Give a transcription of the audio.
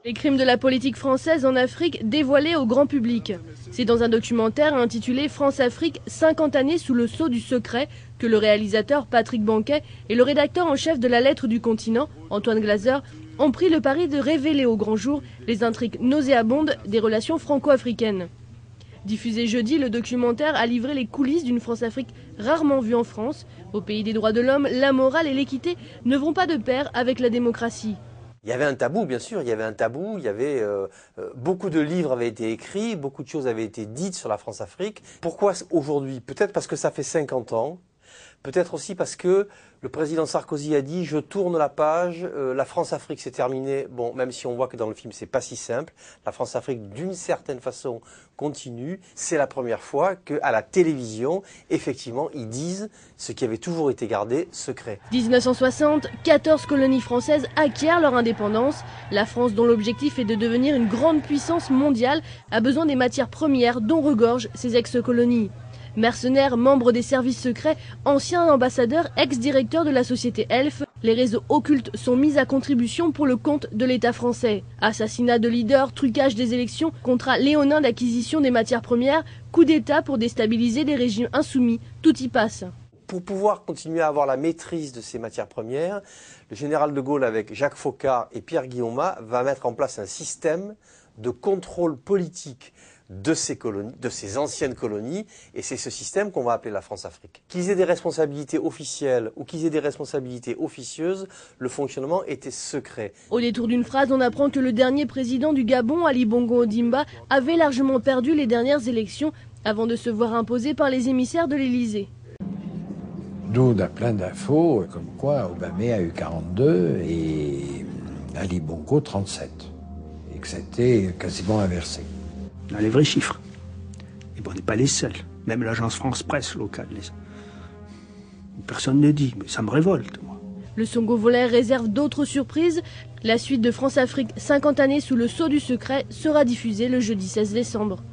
Les crimes de la politique française en Afrique dévoilés au grand public. C'est dans un documentaire intitulé France-Afrique, 50 années sous le sceau du secret que le réalisateur Patrick Banquet et le rédacteur en chef de la Lettre du Continent, Antoine Glaser, ont pris le pari de révéler au grand jour les intrigues nauséabondes des relations franco-africaines. Diffusé jeudi, le documentaire a livré les coulisses d'une France-Afrique rarement vue en France. Au pays des droits de l'homme, la morale et l'équité ne vont pas de pair avec la démocratie. Il y avait un tabou, bien sûr, il y avait un tabou, beaucoup de livres avaient été écrits, beaucoup de choses avaient été dites sur la France-Afrique. Pourquoi aujourd'hui? Peut-être parce que ça fait 50 ans, peut-être aussi parce que le président Sarkozy a dit « je tourne la page, la France-Afrique c'est terminé ». Bon, même si on voit que dans le film c'est pas si simple, la France-Afrique d'une certaine façon continue. C'est la première fois qu'à la télévision, effectivement, ils disent ce qui avait toujours été gardé secret. 1960, 14 colonies françaises acquièrent leur indépendance. La France, dont l'objectif est de devenir une grande puissance mondiale, a besoin des matières premières dont regorgent ses ex-colonies. Mercenaires, membres des services secrets, anciens ambassadeurs, ex-directeurs de la société Elf, les réseaux occultes sont mis à contribution pour le compte de l'État français. Assassinat de leaders, trucage des élections, contrat léonin d'acquisition des matières premières, coup d'État pour déstabiliser des régimes insoumis, tout y passe. Pour pouvoir continuer à avoir la maîtrise de ces matières premières, le général de Gaulle, avec Jacques Foccart et Pierre Guillaumat, va mettre en place un système de contrôle politique de ces colonies, de ces anciennes colonies, et c'est ce système qu'on va appeler la France-Afrique. Qu'ils aient des responsabilités officielles ou qu'ils aient des responsabilités officieuses, le fonctionnement était secret. Au détour d'une phrase, on apprend que le dernier président du Gabon, Ali Bongo Ondimba, avait largement perdu les dernières élections avant de se voir imposer par les émissaires de l'Élysée. Nous, on a plein d'infos, comme quoi Obama a eu 42 et Ali Bongo 37, et que c'était quasiment inversé. On a les vrais chiffres. Et bon, on n'est pas les seuls. Même l'agence France-Presse locale. Personne ne dit, mais ça me révolte, moi. Le Songo volaire réserve d'autres surprises. La suite de France-Afrique, 50 années sous le sceau du secret, sera diffusée le jeudi 16 décembre.